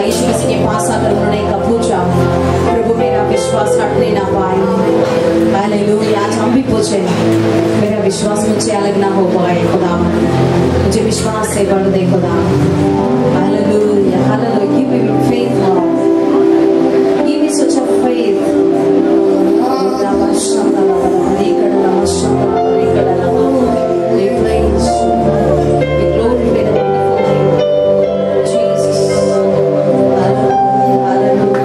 यीशु मसीह के पास आकर उन्होंने कहा पूछा, प्रभु मेरा विश्वास हटने ना पाए। हालेलुया। आज हम भी पूछे, मेरा विश्वास मुझसे अलग ना हो पाए खुदा, मुझे विश्वास से बढ़ दे खुदा। Hallelujah, hallelujah. Give me your faith, Lord. Give me such a faith. आराधना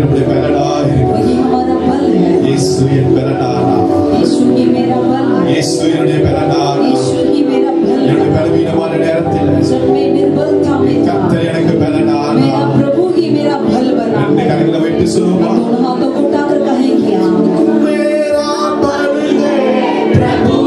நம்முடைய பலனாய் वही हमारा बल है। இயேசு என் பலனானா यीशु ही मेरा बल है। இயேசு என்னுடைய பலனானா यीशु ही मेरा बल है। என்னுடைய பலவீனமான நேரத்தில் जब मैं निर्बलता में था, கர்த்தர் எனக்கு பலனானா मेरा प्रभु ही मेरा बल बना। ரெண்டு கரங்களை வைத்து சொல்லுமா दोनों हाथों को उठाकर कहेंगे हाँ। मेरा बल है प्रभु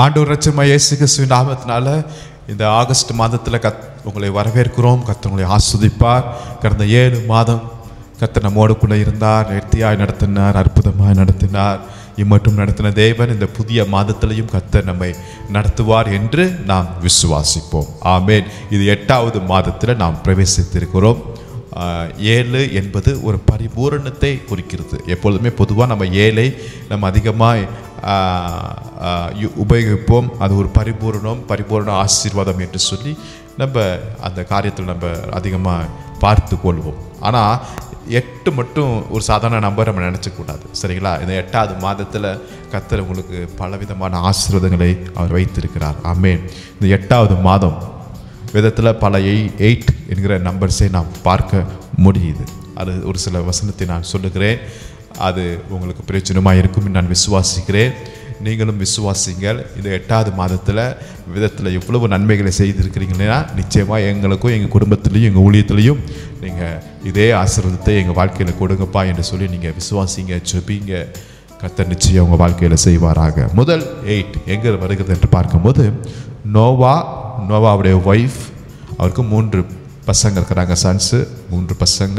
ஆண்டவர் இரட்சகர் இயேசு கிறிஸ்துவின் நாமத்தினால இந்த ஆகஸ்ட் மாதத்தில் உங்களை வரவேற்கிறோம். கர்த்தர் உங்களை ஆஸ்வதிப்பார். கடந்த 7 மாதம் கர்த்தர் நம்மோடு கூட இருந்தார், நேர்த்தியாய் நடத்தினார், அற்புதமாய் நடத்தினார். இம்மட்டும் நடத்தின தேவன் இந்த புதிய மாதத்திலையும் கர்த்தர் நம்மை நடத்துவார் என்று நாம் விசுவாசிப்போம். ஆமேன். இது 8வது மாதத்தில் நாம் பிரவேசித்திருக்கிறோம். 7 என்பது ஒரு பரிபூரணத்தை குறிக்கிறது. எப்பொழுதுமே பொதுவாக நம்ம 7ஐ நம்ம அதிகமாக உபயோகிப்போம். அது ஒரு பரிபூரண ஆசீர்வாதம் என்று சொல்லி நம்ம அந்த காரியத்தில் நம்ம அதிகமாக பார்த்து கொள்வோம். ஆனால் 8 மட்டும் ஒரு சாதாரண நம்பர் நம்ம நினச்சக்கூடாது. சரிங்களா? இந்த 8வது மாதத்தில் கர்த்தர் உங்களுக்கு பலவிதமான ஆசீர்வாதங்களை அவர் வைத்திருக்கிறார். ஆமேன். இந்த 8வது மாதம் விதத்தில் பல 8 என்கிற நம்பர்ஸை நாம் பார்க்க முடியுது. அது ஒரு சில வசனத்தை நான் சொல்லுகிறேன். அது உங்களுக்கு பிரயோஜனமாக இருக்கும் நான் விசுவாசிக்கிறேன். நீங்களும் விசுவாசிங்கள். இந்த 8வது மாதத்தில் விதத்தில் எவ்வளவு நன்மைகளை செய்திருக்கிறீங்கன்னா நிச்சயமாக எங்களுக்கும் எங்கள் குடும்பத்திலையும் எங்கள் ஊழியத்திலையும் நீங்கள் இதே ஆசீர்வாதத்தை எங்கள் வாழ்க்கையில் கொடுங்கப்பா என்று சொல்லி நீங்கள் விசுவாசிங்க, ஜெபிங்க. கர்த்தர் நிச்சயம் உங்கள் வாழ்க்கையில் செய்வாராக. முதல் 8 எங்கே வருகிறது என்று பார்க்கும்போது நோவாவுடைய ஒய்ஃப், அவருக்கு 3 பசங்க இருக்கிறாங்க, சன்ஸு, 3 பசங்க,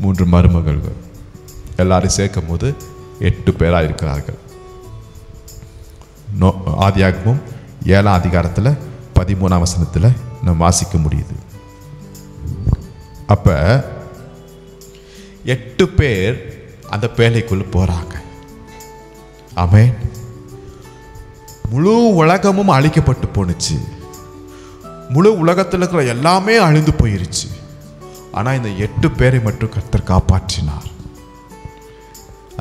3 மருமகள்கள். எல்லாரும் சேர்க்கும் போது 8 பேராக இருக்கிறார்கள். ஆதியாகமம் 7ஆம் அதிகாரத்தில் 13ஆம் வசனத்தில் நம்ம வாசிக்க முடியுது. அப்போ 8 பேர் அந்த பேழைக்குள்ள போகிறாங்க. ஆமென். முழு உலகமும் அழிக்கப்பட்டு போணுச்சு. முழு உலகத்தில் இருக்கிற எல்லாமே அழிந்து போயிருச்சு. ஆனால் இந்த 8 பேரை மட்டும் கர்த்தர் காப்பாற்றினார்.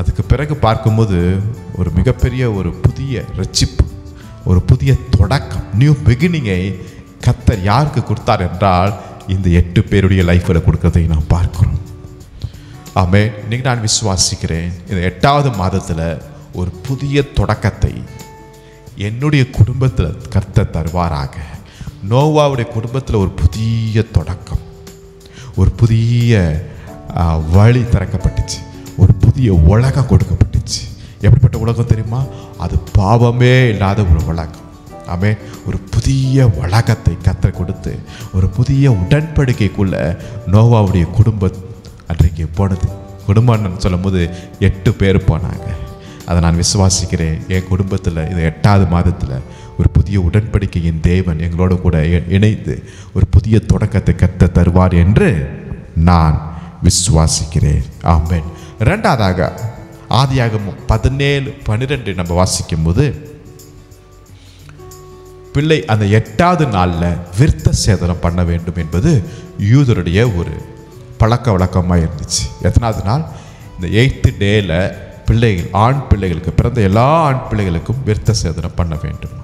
அதுக்கு பிறகு பார்க்கும்போது ஒரு மிகப்பெரிய ஒரு புதிய ரட்சிப்பு, ஒரு புதிய தொடக்கம், நியூ பிகினிங்கை கர்த்தர் யாருக்கு கொடுத்தார் என்றால் இந்த 8 பேருடைய லைஃப்பில் கொடுக்கறதை நாம் பார்க்கிறோம். ஆமென். இன்னைக்கு நான் விசுவாசிக்கிறேன், இந்த 8வது மாதத்தில் ஒரு புதிய தொடக்கத்தை என்னுடைய குடும்பத்தில் கர்த்தர் தருவாராக. நோவாவுடைய குடும்பத்தில் ஒரு புதிய தொடக்கம், ஒரு புதிய வழி திறக்கப்பட்டுச்சு, ஒரு புதிய உலகம் கொடுக்கப்பட்டுச்சு. எப்படிப்பட்ட உலகம் தெரியுமா? அது பாவமே இல்லாத ஒரு உலகம். ஆமென். ஒரு புதிய உலகத்தை கர்த்தர் கொடுத்து ஒரு புதிய உடன்படிக்கைக்குள்ள நோவாவுடைய குடும்பம் அன்றைக்கு போனது. குடும்பம்னு சொல்லும் போது 8 பேர் போனாங்க. அதை நான் விசுவாசிக்கிறேன். என் குடும்பத்தில் இந்த 8வது மாதத்தில் ஒரு புதிய உடன்படிக்கையின் தேவன் எங்களோட கூட இணைந்து ஒரு புதிய தொடக்கத்தை கர்த்தர் தருவார் என்று நான் விசுவாசிக்கிறேன். ஆமென். 2வதாக ஆதியாகமம் 17:12 நம்ம வாசிக்கும் போது பிள்ளை அந்த 8வது நாளில் விருத்த சேதனம் பண்ண வேண்டும் என்பது யூதருடைய ஒரு பழக்க வழக்கமாக இருந்துச்சு. எத்தனாவது நாள்? இந்த 8th டேல பிள்ளைகள், ஆண் பிள்ளைகளுக்கு, பிறந்த எல்லா ஆண் பிள்ளைகளுக்கும் விருத்த சேதனம் பண்ண வேண்டும்.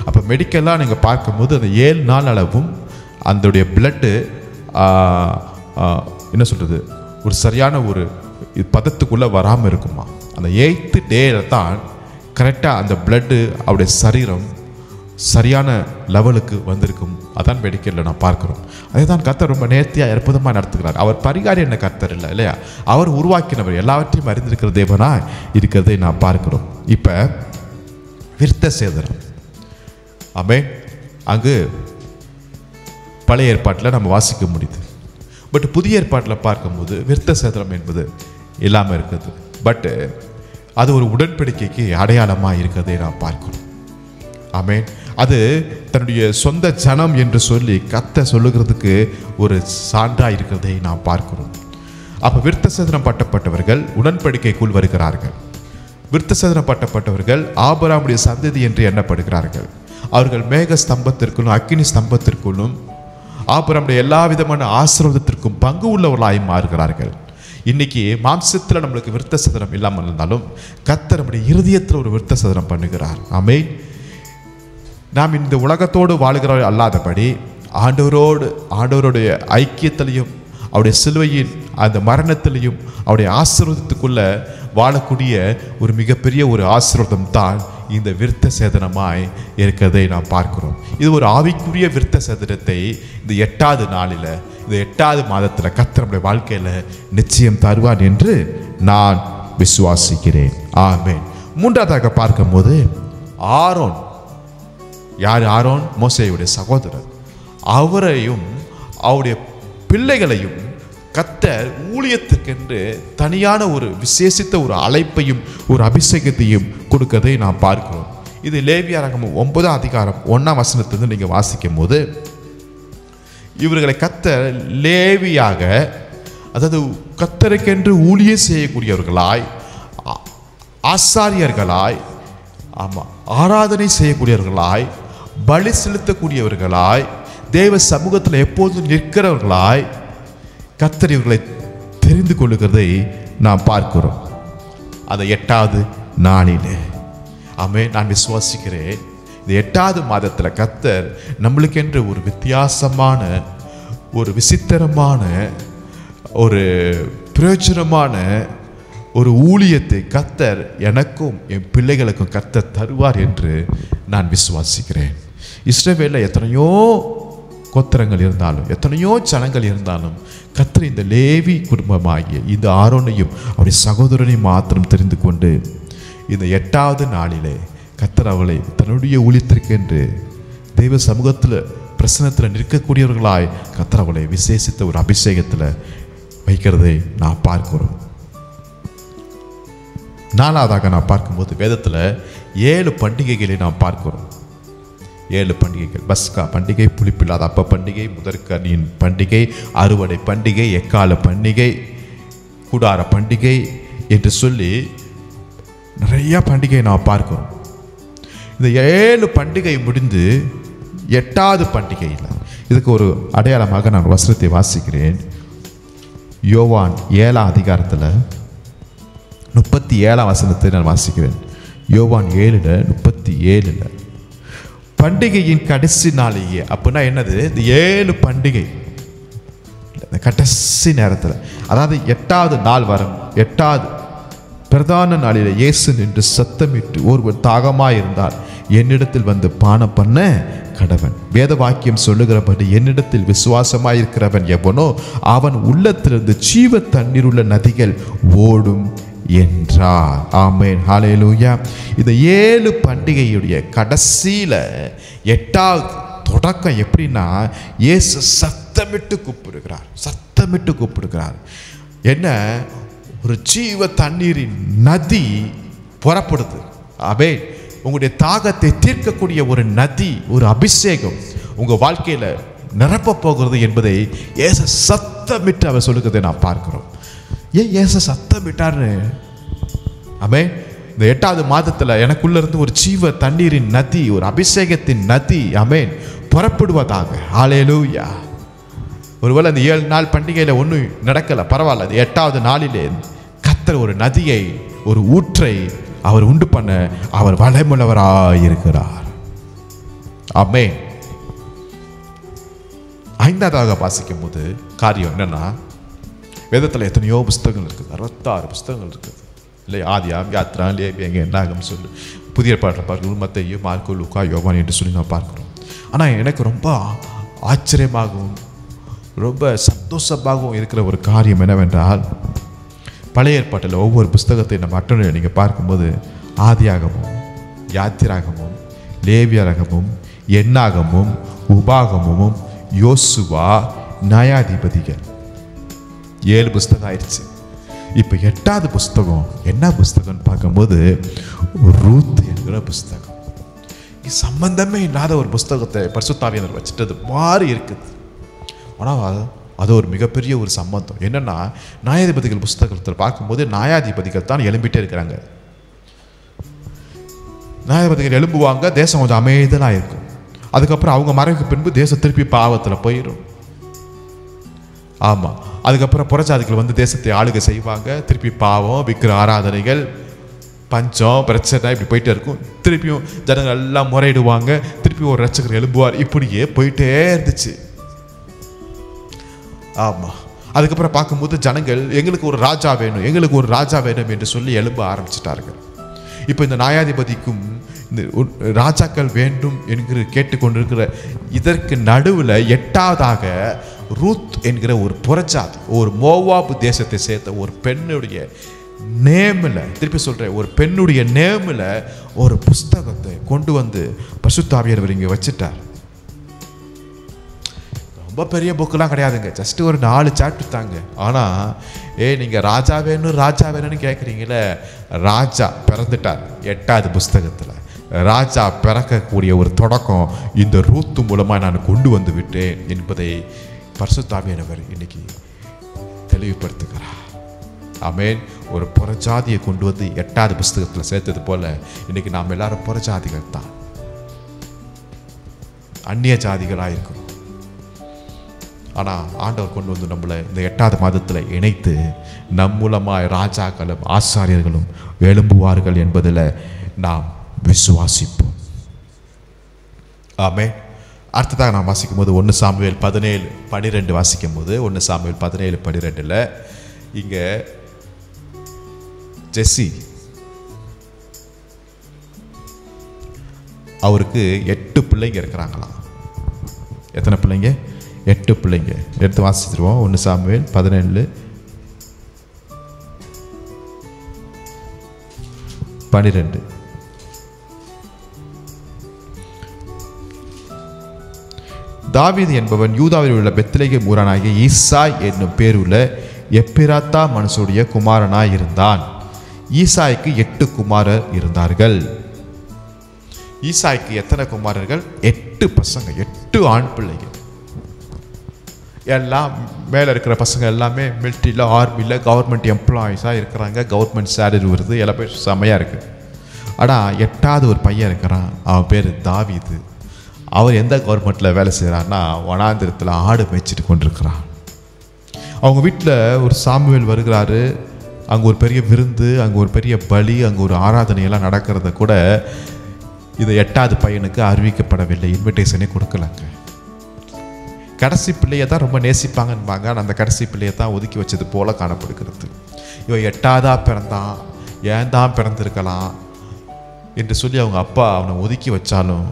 அப்போ மெடிக்கலாக நீங்கள் பார்க்கும்போது அந்த 7 நாள் அளவும் அதோடைய பிளட்டு என்ன சொல்கிறது, ஒரு சரியான ஒரு பதத்துக்குள்ளே வராமல் இருக்குமா. அந்த 8th டேல தான் கரெக்டாக அந்த பிளட்டு அவருடைய சரீரம் சரியான லெவலுக்கு வந்திருக்கும். அதான் மெடிக்கலில் நான் பார்க்குறோம். அதே தான் கர்த்தர் ரொம்ப நேர்த்தியாக அற்புதமாக நடத்துகிறார். அவர் பரிகாரி என்ன கர்த்தர் இல்லை இல்லையா? அவர் உருவாக்கினவர், எல்லாவற்றையும் அறிந்திருக்கிற தேவனாக இருக்கிறதை நான் பார்க்கிறோம். இப்போ விருத்த சேதனம். ஆமென். அங்கு பழைய ஏற்பாட்டில் நம்ம வாசிக்க முடியுது. பட் புதிய ஏற்பாட்டில் பார்க்கும்போது விருத்த சேதனம் என்பது இல்லாமல் இருக்குது. பட்டு அது ஒரு உடன்படிக்கைக்கு அடையாளமாக இருக்கிறதை நாம் பார்க்கிறோம். ஆமென். அது தன்னுடைய சொந்த ஜனம் என்று சொல்லி கர்த்தர் சொல்லுகிறதுக்கு ஒரு சான்றாக இருக்கிறதை நாம் பார்க்கிறோம். அப்போ விருத்த சேதனம் பட்டப்பட்டவர்கள் உடன்படிக்கைக்குள் வருகிறார்கள். விருத்த சேதனம் பட்டப்பட்டவர்கள் ஆபிரகாமுடைய சந்ததி என்று எண்ணப்படுகிறார்கள். அவர்கள் மேக ஸ்தம்பத்திற்குள்ளும் அக்கினி ஸ்தம்பத்திற்குள்ளும் ஆபிரகாமுடைய எல்லா விதமான ஆசீர்வாதத்திற்கும் பங்கு உள்ளவர்களாய் மாறுகிறார்கள். இன்னைக்கு மாம்சத்தில் நம்மளுக்கு விருத்த சேதனம் இல்லாமல் இருந்தாலும் கர்த்தர் நம்முடைய இருதயத்தில் ஒரு விருத்த சேதனம் பண்ணுகிறார். ஆமென். நாம் இந்த உலகத்தோடு வாழ்கிறவர்கள் அல்லாதபடி ஆண்டவருடைய ஐக்கியத்திலையும் அவருடைய சிலுவையின் அந்த மரணத்திலையும் அவருடைய ஆசீர்வாதத்துக்குள்ள வாழக்கூடிய ஒரு மிகப்பெரிய ஒரு ஆசீர்வாதம் தான் இந்த விருத்த சேதனமாய் இருக்கிறதை நாம் பார்க்கிறோம். இது ஒரு ஆவிக்குரிய விருத்த சேதனத்தை இந்த 8வது நாளில், இந்த 8வது மாதத்தில் கர்த்தர் நம்முடைய வாழ்க்கையில் நிச்சயம் தருவார் என்று நான் விசுவாசிக்கிறேன். ஆமென். 3வதாக பார்க்கும்போது ஆரோன் யார்? ஆரோன், மோசேயுடைய சகோதரர். அவரையும் அவருடைய பிள்ளைகளையும் கர்த்தர் ஊழியத்துக்கென்று தனியான ஒரு விசேஷித்த ஒரு அழைப்பையும் ஒரு அபிஷேகத்தையும் கொடுக்கதை நாம் பார்க்கிறோம். இது லேவியராகமம் 9ஆம் அதிகாரம் 1ஆம் வசனத்திலிருந்து நீங்கள் வாசிக்கும் போது இவர்களை கர்த்தர் லேவியாக, அதாவது கர்த்தருக்கென்று ஊழியம் செய்யக்கூடியவர்களாய், ஆசாரியர்களாய், ஆராதனை செய்யக்கூடியவர்களாய், பலி செலுத்தக்கூடியவர்களாய், தேவ சமூகத்தில் எப்போதும் நிற்கிறவர்களாய் கர்த்தர் இவர்களை தெரிந்து கொள்ளுகிறதை நாம் பார்க்கிறோம். அந்த 8வது நாளிலே நான் விசுவாசிக்கிறேன், இந்த 8வது மாதத்தில் கர்த்தர் நம்மளுக்கென்று ஒரு வித்தியாசமான, ஒரு விசித்திரமான, ஒரு பிரயோஜனமான ஒரு ஊழியத்தை கர்த்தர் எனக்கும் என் பிள்ளைகளுக்கும் கர்த்தர் தருவார் என்று நான் விசுவாசிக்கிறேன். இஸ்ரவேலில் எத்தனையோ கோத்திரங்கள் இருந்தாலும், எத்தனையோ ஜனங்கள் இருந்தாலும், கர்த்தர் இந்த லேவி குடும்பமாகிய இந்த ஆரோனையும் அவருடைய சகோதரனையும் மாத்திரம் தெரிந்து கொண்டு இந்த 8வது நாளிலே கர்த்தர் அவளை தன்னுடைய ஊழியத்திற்கென்று தெய்வ சமூகத்தில் பிரசனத்தில் நிற்கக்கூடியவர்களாய் கர்த்தர் அவளை விசேஷித்த ஒரு அபிஷேகத்தில் வைக்கிறதை நான் பார்க்கிறோம். 4வதாக நான் பார்க்கும்போது வேதத்தில் 7 பண்டிகைகளை நாம் பார்க்கிறோம். 7 பண்டிகைகள்: பஸ்கா பண்டிகை, புளிப்பில்லாத அப்ப பண்டிகை, முதற்கனியின் பண்டிகை, அறுவடை பண்டிகை, எக்கால பண்டிகை, கூடார பண்டிகை என்று சொல்லி நிறைய பண்டிகை நாம் பார்க்கிறோம். இந்த 7 பண்டிகை முடிந்து 8வது பண்டிகையில் இதுக்கு ஒரு அடையாளமாக நான் வசனத்தை வாசிக்கிறேன். யோவான் 7ஆம் அதிகாரத்தில் 37ஆம் வசனத்தை நான் வாசிக்கிறேன். யோவான் 7:37 பண்டிகையின் கடைசி நாளையே. அப்படின்னா என்னது? இந்த 7 பண்டிகை கடைசி நேரத்தில், அதாவது 8வது நாள் வரும், 8வது பிரதான நாளில் இயேசு நின்று சத்தமிட்டு, ஒருவர் தாகமாயிருந்தால் என்னிடத்தில் வந்து பானம் பண்ண கடவன். வேத வாக்கியம் சொல்லுகிறபடி என்னிடத்தில் விசுவாசமாயிருக்கிறவன் எவனோ அவன் உள்ளத்திலிருந்து ஜீவ தண்ணீர் உள்ள நதிகள் ஓடும் என்றார். ஆமென், ஹல்லேலூயா. இந்த 7 பண்டிகையுடைய கடைசியில 8வது தொடக்கம் எப்படின்னா, இயேசு சத்தமிட்டு கூப்பிடுகிறார். என்ன? ஒரு ஜீவ தண்ணீரின் நதி புறப்படுது. ஆமென். உங்களுடைய தாகத்தை தீர்க்கக்கூடிய ஒரு நதி, ஒரு அபிஷேகம் உங்க வாழ்க்கையில நிரப்ப போகிறது என்பதை இயேசு சத்தமிட்டு அவர் சொல்லுகிறதை நாம் பார்க்கிறோம். ஏன் இயேசு சத்தமிட்டார்னு? ஆமென். இந்த 8வது மாதத்தில் எனக்குள்ள இருந்து ஒரு ஜீவ தண்ணீரின் நதி, ஒரு அபிஷேகத்தின் நதி, ஆமென், புறப்படுவதாக. ஹல்லேலூயா. ஒருவேளை அந்த 7 நாள் பண்டிகையில் ஒன்றும் நடக்கலை, பரவாயில்ல. அது 8வது நாளிலே கர்த்தர் ஒரு நதியை, ஒரு ஊற்றை அவர் உண்டு பண்ண அவர் வல்லமையுள்ளவராயிருக்கிறார். ஆமென். 5வதாக வாசிக்கும் போது காரியம் என்னன்னா, வேதத்தில் எத்தனையோ புஸ்தகங்கள் இருக்குது, 66 புஸ்தகங்கள் இருக்குது இல்லை? ஆதியாம், யாத்ரா, லேவியங்க, என்னாகம் சொல்லு, புதிய பாட்டை பார்க்கணும், மத்தேயு, மார்க்கு, லூக்கா, யோவான் என்று சொல்லி நான் பார்க்குறோம். ஆனால் எனக்கு ரொம்ப ஆச்சரியமாகவும் ரொம்ப சந்தோஷமாகவும் இருக்கிற ஒரு காரியம் என்னவென்றால், பழைய ஏற்பாட்டில் ஒவ்வொரு புஸ்தகத்தையும் நம்ம அட்டனை நீங்கள் பார்க்கும்போது ஆதியாகமும், யாத்திராகமும், லேவியராகமும், எண்ணாகமும், உபாகமும், யோசுவா, நியாயாதிபதிகள் 7 புஸ்தகம் ஆயிடுச்சு. இப்போ 8வது புஸ்தகம் என்ன புஸ்தகம்னு பார்க்கும்போது ரூத் என்கிற புஸ்தகம். சம்பந்தமே இல்லாத ஒரு புஸ்தகத்தை பரிசுத்தாவியானவர் வச்சுட்டது மாதிரி இருக்குது. ஆனால் அது ஒரு மிகப்பெரிய ஒரு சம்பந்தம். என்னன்னா, நியாயாதிபதிகள் புஸ்தகத்தில் பார்க்கும்போது நியாயாதிபதிகள் தான் எழும்பிட்டே இருக்கிறாங்க. நியாயாதிபதிகள் எழும்புவாங்க, தேசம் கொஞ்சம் அமைதியாக இருக்கும். அதுக்கப்புறம் அவங்க மறைவுக்கு பின்பு தேசம் திருப்பி பாவத்தில் போயிடும். ஆமாம். அதுக்கப்புறம் புறஜாதிகள் வந்து தேசத்தை ஆளுகை செய்வாங்க. திருப்பி பாவம், விக்கிர ஆராதனைகள், பஞ்சம், பிரச்சனை இப்படி போயிட்டே இருக்கும். திருப்பியும் ஜனங்கள் எல்லாம் முறையிடுவாங்க. திருப்பி ஒரு ரட்சகர் எழும்புவார். இப்படியே போயிட்டே இருந்துச்சு. ஆமாம். அதுக்கப்புறம் பார்க்கும்போது ஜனங்கள் எங்களுக்கு ஒரு ராஜா வேணும், எங்களுக்கு ஒரு ராஜா வேணும் என்று சொல்லி எழும்ப ஆரம்பிச்சிட்டார்கள். இப்போ இந்த நியாயாதிபதிக்கும் இந்த ராஜாக்கள் வேண்டும் என்கிற கேட்டுக்கொண்டிருக்கிற இதற்கு நடுவில் 8வதாக ரூத் என்கிற ஒரு புறஜாதி, ஒரு மோவாபு தேசத்தை சேர்ந்த ஒரு பெண்ணுடைய நேமில், திருப்பி சொல்கிறேன், ஒரு பெண்ணுடைய நேமில் ஒரு புஸ்தகத்தை கொண்டு வந்து பரிசுத்த ஆவியானவர் இங்கே வச்சுட்டார். ரொம்ப பெரிய புக்கெலாம் கிடையாதுங்க, ஜஸ்ட் ஒரு 4 சாப்டர் தாங்க. ஆனால் நீங்கள் ராஜா வேணும்னு கேட்குறீங்களே, ராஜா பிறந்துட்டார் 8வது புஸ்தகத்தில். ராஜா பிறக்கக்கூடிய ஒரு தொடக்கம் இந்த ரூத்து மூலமாக நான் கொண்டு வந்து விட்டேன் என்பதை பரிசுத்த ஆவியானவர் இன்னைக்கு தெளிவுபடுத்துகிறார். ஆமென். ஒரு புறஜாதியை கொண்டு வந்து 8வது புஸ்தகத்தில் சேர்த்தது போல இன்னைக்கு நாம் எல்லாரும் புறஜாதிகள் தான், அந்நிய ஜாதிகளாக இருக்கிறோம். ஆனால் ஆண்டவர் கொண்டு வந்து நம்மளை இந்த 8வது மாதத்தில் இணைத்து நம் மூலமாய் ராஜாக்களும் ஆசாரியர்களும் எழும்புவார்கள் என்பதில் நாம் விசுவாசிப்போம். ஆமென். அடுத்ததாக நாம் வாசிக்கும் போது 1 சாமுவேல் 17:12 வாசிக்கும் போது 1 சாமுவேல் 17:12 இங்கே ஜெஸ்ஸி அவருக்கு 8 பிள்ளைங்க இருக்கிறாங்களாம். எத்தனை பிள்ளைங்க? 8 பிள்ளைங்க. எடுத்து வாசிச்சிருவோம். 1 சாமுவேல் 17:12. தாவீது என்பவன் யூதாவில் உள்ள பெத்லெகேம் ஊரானாகிய ஈசாய் என்னும் பேருள்ள எப்பிராத்தா மனுஷனுடைய குமாரனாய் இருந்தான். ஈசாய்க்கு 8 குமாரர் இருந்தார்கள். ஈசாய்க்கு எத்தனை குமாரர்கள்? 8 பசங்க, 8 ஆண் பிள்ளைகள். எல்லாம் மேலே இருக்கிற பசங்க எல்லாமே மிலிட்ரியில், ஆர்மியில், கவர்மெண்ட் எம்ப்ளாயிஸாக இருக்கிறாங்க. கவர்மெண்ட் சேலரி வருது, எல்லாம் பேர் செம்மையாக இருக்குது. ஆனால் 8வது ஒரு பையன் இருக்கிறான், அவன் பேர் தாவீது. அவர் எந்த கவர்மெண்ட்டில் வேலை செய்கிறான்னா வனாந்திரத்தில் ஆடு மேய்ச்சிட்டு கொண்டிருக்கிறான். அவங்க வீட்டில் ஒரு சாமுவேல் வருகிறாரு. அங்கே ஒரு பெரிய விருந்து, அங்கே ஒரு பெரிய பலி, அங்கே ஒரு ஆராதனையெல்லாம் நடக்கிறத கூட இது 8வது பையனுக்கு அறிவிக்கப்படவில்லை, இன்விடேஷனே கொடுக்கலங்க. கடைசி பிள்ளையை தான் ரொம்ப நேசிப்பாங்கன்பாங்க, ஆனால் அந்த கடைசி பிள்ளையை தான் ஒதுக்கி வச்சது போல காணப்படுகிறது. இவன் 8வதா பிறந்தான், ஏன் தான் பிறந்திருக்கலாம் என்று சொல்லி அவங்க அப்பா அவனை ஒதுக்கி வச்சாலும்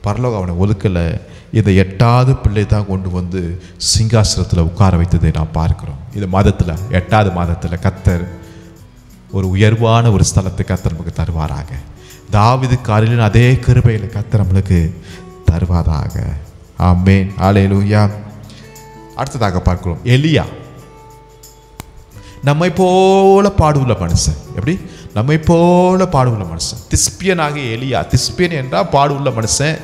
பரலோகம் அவனை ஒதுக்கலை. இந்த 8வது பிள்ளை தான் கொண்டு வந்து சிங்காசனத்தில் உட்கார வைத்ததை நாம் பார்க்கிறோம். இந்த மாதத்தில் 8வது மாதத்தில் கர்த்தர் ஒரு உயர்வான ஒரு ஸ்தலத்தை கர்த்தர் நமக்கு தருவாராக. தாவீது காரிலும் அதே கிருபையில் கர்த்தர் நம்மளுக்கு தருவாராக. ஆமென். ஹல்லேலூயா. அடுத்ததாக பார்க்கிறோம் எலியா. நம்மை போல பாடுள்ள மனுஷன். எப்படி? நம்மை போல பாடுள்ள மனுஷன். திஸ்பியனாகிய எலியா. திஸ்பியன் என்றால் பாடுள்ள மனுஷன்.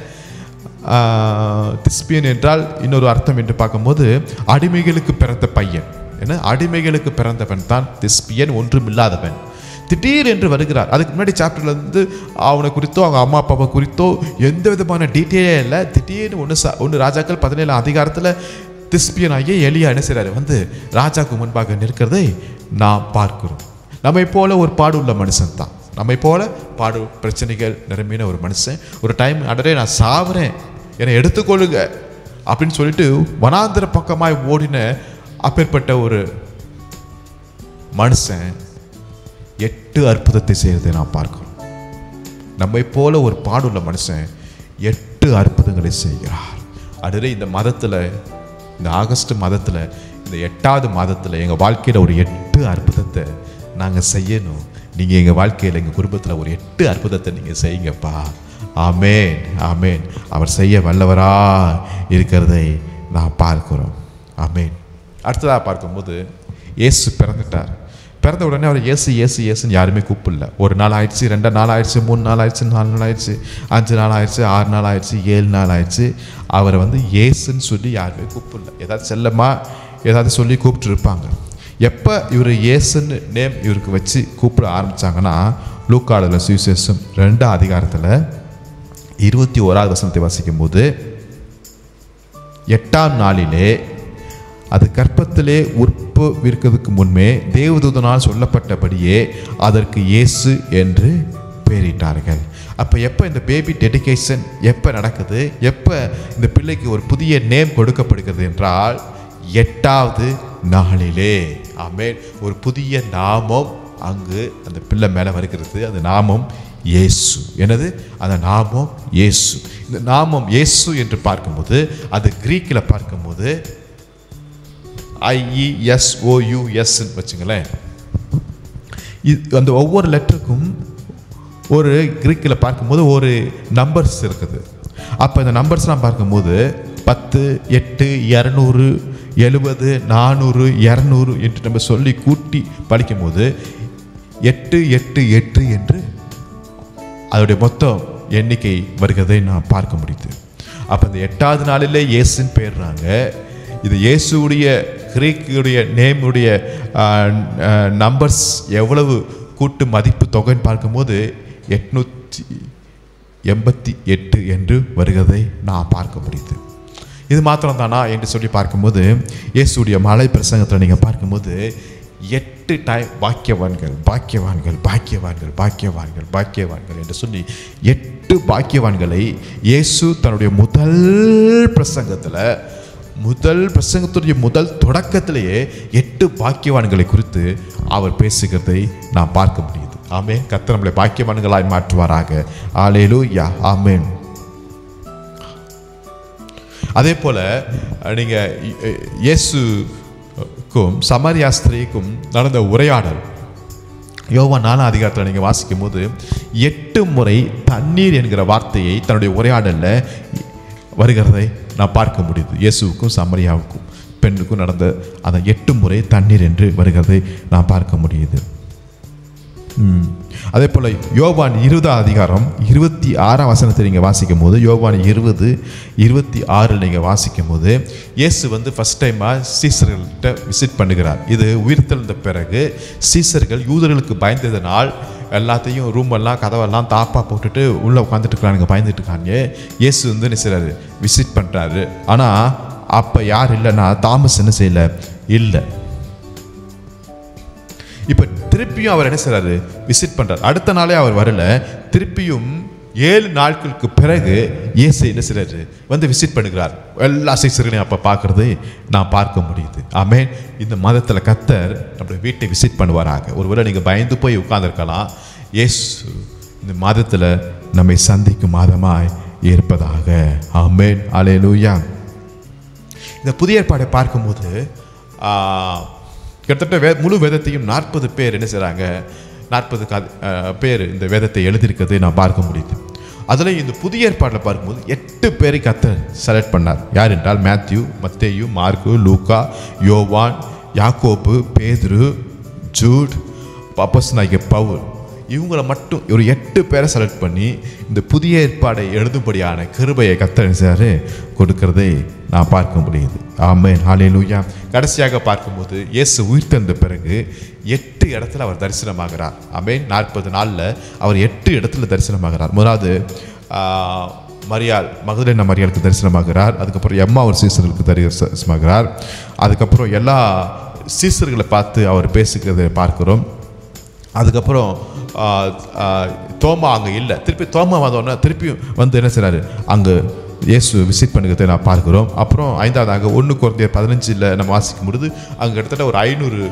திஸ்பியன் என்றால் இன்னொரு அர்த்தம் என்று பார்க்கும்போது அடிமைகளுக்கு பிறந்த பையன். ஏன்னா அடிமைகளுக்கு பிறந்தவன் தான் திஸ்பியன், ஒன்றுமில்லாதவன். திடீர் என்று வருகிறார். அதுக்கு முன்னாடி சாப்டர்ல இருந்து அவனை குறித்தோ அவங்க அம்மா அப்பாவை குறித்தோ எந்த விதமான டீட்டெயிலே இல்லை. திடீர்னு ஒன்று ராஜாக்கள் 17 அதிகாரத்தில் திஸ்பியனாகிய எலியா என்ன செய்கிறாரு? வந்து ராஜாவுக்கு முன்பாக நிற்கிறதை நாம் பார்க்கிறோம். நம்மை போல ஒரு பாடுள்ள மனுஷன் தான். நம்மை போல பாடு பிரச்சனைகள் நிரம்பின ஒரு மனுஷன். ஒரு டைம் அடரே நான் சாவுறேன், என்னை எடுத்துக்கொள்ளுங்க அப்படின்னு சொல்லிட்டு வனாந்திர பக்கமாய் ஓடின அப்பேற்பட்ட ஒரு மனுஷன் 8 அற்புதத்தை செய்யறதை நாம் பார்க்கிறோம். நம்மை போல ஒரு பாடுள்ள மனுஷன் 8 அற்புதங்களை செய்கிறார். அடரே இந்த மதத்தில், இந்த ஆகஸ்ட் மாதத்தில், இந்த 8வது மாதத்தில் எங்கள் வாழ்க்கையில் ஒரு 8 அற்புதத்தை நாங்கள் செய்யணும். நீங்கள் எங்கள் வாழ்க்கையில், எங்கள் குடும்பத்தில் ஒரு 8 அற்புதத்தை நீங்கள் செய்யுங்கப்பா. ஆமேன், ஆமேன். அவர் செய்ய வல்லவரா இருக்கிறதை நான் பார்க்கிறோம். ஆமேன். அடுத்ததாக பார்க்கும்போது இயேசு பிறந்துட்டார். பிறந்த உடனே அவர் இயேசு இயேசு இயேசுன்னு யாருமே கூப்பிடல. 1 நாள் ஆயிடுச்சு, 2 நாள் ஆயிடுச்சு, 3 நாள் ஆயிடுச்சு, 4 நாள் ஆயிடுச்சு, 5 நாள் ஆயிடுச்சு, 6 நாள் ஆயிடுச்சு, 7 நாள் ஆயிடுச்சு. அவரை வந்து இயேசுன்னு சொல்லி யாருமே கூப்பிடல. ஏதாவது செல்லமா ஏதாவது சொல்லி கூப்பிட்டு இருப்பாங்க. எப்போ இவர் இயேசுன்னு நேம் இவருக்கு வச்சு கூப்பிட ஆரம்பித்தாங்கன்னா லூக்கால சுவிசேஷம் 2 அதிகாரத்தில் 21வது வசனத்தை வாசிக்கும் போது 8ஆம் நாளிலே அது கர்ப்பத்திலே உற்பவிக்கிறதுக்கு முன்பே தேவதூதனால் சொல்லப்பட்டபடியே அதற்கு இயேசு என்று பெயரிட்டார்கள். அப்போ எப்போ இந்த பேபி டெடிகேஷன் எப்போ நடக்குது, எப்போ இந்த பிள்ளைக்கு ஒரு புதிய நேம் கொடுக்கப்படுகிறது என்றால் 8வது நாளிலே. ஆமென். ஒரு புதிய நாமம் அங்கு அந்த பிள்ளை மேலே வருகிறது. அந்த நாமம் இயேசு. என்னது? அந்த நாமம் இயேசு. இந்த நாமம் இயேசு என்று பார்க்கும்போது அது கிரீக்கில் பார்க்கும்போது IESOUS வச்சுங்களேன். அந்த ஒவ்வொரு லெட்டருக்கும் ஒரு கிரீக்கில் பார்க்கும்போது ஒரு நம்பர்ஸ் இருக்குது. அப்போ இந்த நம்பர்ஸ்லாம் பார்க்கும்போது 10, 8, 200, 70, 400, 200 என்று நம்ம சொல்லி கூட்டி படிக்கும்போது 888 என்று அதோடைய மொத்தம் எண்ணிக்கை வருகிறதை நான் பார்க்க முடியுது. அப்போ இந்த 8வது நாளிலே இயேசுன்னு பேர்றாங்க. இது இயேசுடைய கிரீக்குடைய நேமுடைய நம்பர்ஸ் எவ்வளவு கூட்டு மதிப்பு தொகைன்னு பார்க்கும்போது 888 என்று வருகிறதை நான் பார்க்க முடியுது. இது மாத்திரம் தானா என்று சொல்லி பார்க்கும்போது இயேசுடைய மலை பிரசங்கத்தில் நீங்கள் பார்க்கும்போது 8 டைம் பாக்கியவான்கள் பாக்கியவான்கள் பாக்கியவான்கள் பாக்கியவான்கள் பாக்கியவான்கள் என்று சொல்லி 8 பாக்கியவான்களை இயேசு தன்னுடைய முதல் பிரசங்கத்துடைய முதல் தொடக்கத்திலேயே 8 பாக்கியவான்களை குறித்து அவர் பேசுகிறதை நான் பார்க்க முடியுது. ஆமென். கர்த்தர் நம்மளை பாக்கியவான்களாய் மாற்றுவாராக. அல்லேலூயா. ஆமென். அதே போல நீங்க இயேசுக்கும் சமாரியா ஸ்திரீக்கும் நடந்த உரையாடல் யோவான் 4ஆம் அதிகாரத்தில் நீங்கள் வாசிக்கும் போது 8 முறை தண்ணீர் என்கிற வார்த்தையை தன்னுடைய உரையாடலில் வருகிறதை நான் பார்க்க முடியுது. இயேசுவுக்கும் சமாரியாவுக்கும் பெண்ணுக்கும் நடந்த அந்த 8 முறை தண்ணீர் என்று வருகிறதை நான் பார்க்க முடியுது. அதே போல் யோவான் 20ஆம் அதிகாரம் 26ஆம் வசனத்தை நீங்கள் வாசிக்கும் போது யோவான் 20:26 நீங்கள் வாசிக்கும் போது இயேசு ஃபர்ஸ்ட் டைமாக சீசர்கள்ட்ட விசிட் பண்ணுகிறார். இது உயிர்த்தெழுந்த பிறகு சீசர்கள் யூதர்களுக்கு பயந்ததனால் எல்லாத்தையும் ரூமெல்லாம் கதவெல்லாம் தாப்பாக போட்டுட்டு உள்ளே உட்காந்துட்டு இருக்கிறாங்க, பயந்துட்டு இருக்காங்க. இயேசு என்ன செய்கிறாரு, விசிட் பண்ணுறாரு. ஆனால் அப்போ யார் இல்லைன்னா தாமஸ் என்ன செய்யலை, இல்லை. இப்போ திருப்பியும் அவர் என்ன செய்றாரு, விசிட் பண்றார். அடுத்த நாளே அவர் வரல, திருப்பியும் 7 நாட்களுக்கு பிறகு இயேசு என்ன செய்றாரு, விசிட் பண்ணுகிறார். எல்லா சீசர்களையும் அப்போ பார்க்கறது நான் பார்க்க முடியுது. ஆமென். இந்த மாதத்தில் கர்த்தர் நம்முடைய வீட்டை விசிட் பண்ணுவாராக. ஒருவேளை நீங்கள் பயந்து போய் உட்கார்ந்துருக்கலாம், இயேசு இந்த மாதத்தில் நம்மை சந்திக்கும் மாதமாய் இருப்பதாக. ஆமென். அல்லேலூயா. இந்த புதிய ஏற்பாடை பார்க்கும்போது கிட்டத்தட்ட முழு வேதத்தையும் 40 பேர் என்ன செய்கிறாங்க, 40 பேர் இந்த வேதத்தை எழுதியிருக்கிறதை நான் பார்க்க முடியுது. அதில் இந்த புதிய ஏற்பாட்டில் பார்க்கும்போது 8 பேரை கர்த்தர் செலக்ட் பண்ணார். யார் என்றால் மேத்யூ, மத்தேயு, மார்க்கு, லூக்கா, யோவான், யாக்கோபு, பேதுரு, ஜூட், அப்போஸ்தலனாகிய பவுல், இவங்களை மட்டும் ஒரு 8 பேரை செலக்ட் பண்ணி இந்த புதிய ஏற்பாடை எழுதும்படியான கிருபையை கர்த்தர் செய்றாரு கொடுக்கிறதை நான் பார்க்க முடியுது. ஆமென். ஹல்லேலூயா. கடைசியாக பார்க்கும்போது இயேசு உயிர்த்தெழுந்த பிறகு 8 இடத்துல அவர் தரிசனமாகிறார். ஆமென். 40 நாளில் அவர் 8 இடத்துல தரிசனமாகிறார். முதலாவது மரியாள், மகதலேனா மரியாளுக்கு தரிசனமாகிறார். அதுக்கப்புறம் எம்மாவூர் சீசர்களுக்கு தரிசனமாகிறார். அதுக்கப்புறம் எல்லா சீசர்களை பார்த்து அவர் பேசுகிறதை பார்க்கிறோம். அதுக்கப்புறம் தோமா அங்கே இல்லை, திருப்பி தோமா வந்தோடனே திருப்பியும் என்ன செய்றாரு, அங்கே இயேசு விசிட் பண்ணுறதை நான் பார்க்கிறோம். அப்புறம் 5வதாக 1 கொரிந்தியர் 15 நம்ம வாசிக்கும் பொழுது அங்கே கிட்டத்தட்ட ஒரு 500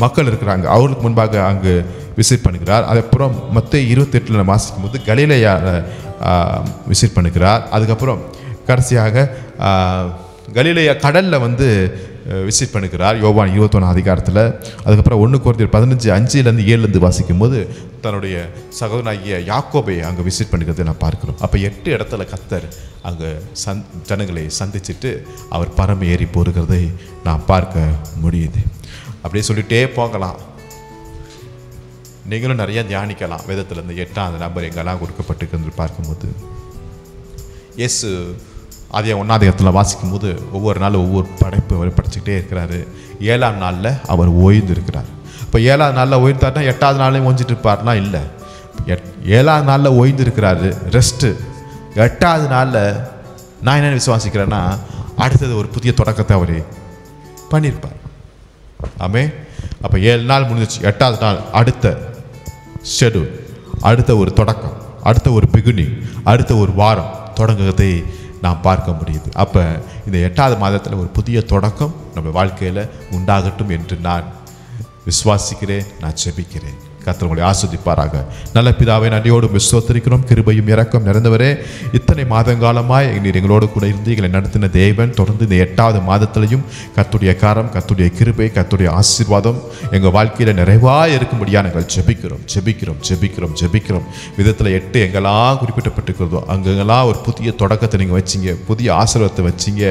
மக்கள் இருக்கிறாங்க, அவர்களுக்கு முன்பாக அங்கு விசிட் பண்ணுகிறார். அதுக்கப்புறம் மத்தேயு 28 நம்ம வாசிக்கும் போது கலிலேயா விசிட் பண்ணுகிறார். அதுக்கப்புறம் கடைசியாக கலிலேயா கடலில் விசிட் பண்ணுகிறார் யோவான் 21ஆம் அதிகாரத்தில். அதுக்கப்புறம் 1 கொரிந்தியர் 15:5 7 வாசிக்கும் போது தன்னுடைய சகோதரனாகிய யாக்கோபை அங்கே விசிட் பண்ணுறதை நான் பார்க்கிறோம். அப்போ 8 இடத்துல கர்த்தர் அங்கே ஜனங்களை சந்திச்சுட்டு அவர் பரம் ஏறி போகிறதை நான் பார்க்க முடியுது. அப்படியே சொல்லிகிட்டே போகலாம். நீங்களும் நிறைய தியானிக்கலாம். வேதத்தில் இந்த 8ஆம் நம்பர் எங்கெல்லாம் கொடுக்கப்பட்டிருக்கு பார்க்கும்போது இயேசு அதே 1ஆம் அதிகாரத்தில் வாசிக்கும் போது ஒவ்வொரு நாளும் ஒவ்வொரு படைப்பு அவர் படிச்சுக்கிட்டே இருக்கிறாரு. 7ஆம் நாளில் அவர் ஓய்ந்து இருக்கிறார். இப்போ 7ஆம் நாளில் ஓய்ந்தார்னா 8ஆவது நாளையும் ஓஞ்சிட்டு இருப்பார்னா இல்லை, 7ஆம் நாளில் ஓய்ந்து இருக்கிறாரு, ரெஸ்ட்டு. 8ஆவது நாளில் நான் என்ன விசுவாசிக்கிறேன்னா அடுத்தது ஒரு புதிய தொடக்கத்தை அவர் பண்ணியிருப்பார். ஆமே. அப்போ 7 நாள் முடிஞ்சிச்சு, 8ஆவது நாள் அடுத்த ஷெட்யூல், அடுத்த ஒரு தொடக்கம், அடுத்த ஒரு பிகினிங், அடுத்த ஒரு வாரம் தொடங்குவதை நான் பார்க்க முடியுது. அப்போ இந்த 8ஆவது மாதத்தில் ஒரு புதிய தொடக்கம் நம்ம வாழ்க்கையில் உண்டாகட்டும் என்று நான் விசுவாசிக்கிறேன், நான் ஜெபிக்கிறேன். கர்த்தர் உங்களை ஆஸ்வதிப்பாராக. நல்ல பிதாவை நன்றியோடு ஸ்தோத்திரிக்கிறோம். கிருபையும் இரக்கம் நிறைந்தவரே, இத்தனை மாதங்காலமாய் நீர் எங்களோடு கூட இருந்து எங்களை நடத்தின தேவன், தொடர்ந்து இந்த 8வது மாதத்திலையும் கர்த்தருடைய காரம், கர்த்தருடைய கிருபை, கர்த்தருடைய ஆசீர்வாதம் எங்கள் வாழ்க்கையில் நிறைவாக இருக்கும்படியாக நாங்கள் ஜெபிக்கிறோம் ஜெபிக்கிறோம் ஜெபிக்கிறோம் ஜெபிக்கிறோம். விதத்தில் 8 எங்கெல்லாம் குறிப்பிட்டப்பட்டிருக்கிறதோ அங்கெல்லாம் ஒரு புதிய தொடக்கத்தை நீங்கள் வச்சிங்க, புதிய ஆசீர்வாதத்தை வச்சிங்க.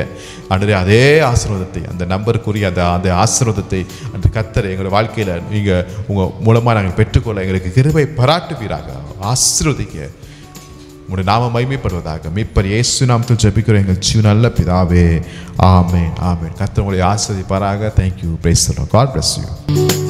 அன்றே அதே ஆசீர்வாதத்தை, அந்த நம்பருக்குரிய அந்த ஆசீர்வாதத்தை அந்த கர்த்தர் எங்கள் வாழ்க்கையில் நீங்கள் உங்கள் மூலமாக நாங்கள் பெற்றுக்கொள்ள எங்களுக்கு கிருபை பாராட்டுவீராக. ஆசீர்வதிக்க உங்களுடைய நாம மகிமைப்படுவதாக. மீட்பர் இயேசு நாமத்தில் ஜெபிக்கிறோம் எங்கள் நல்ல பிதாவே. ஆமென் ஆமென். கர்த்தர் உங்களை ஆசீர்வதிப்பாராக. Thank you. Praise the Lord. God bless you.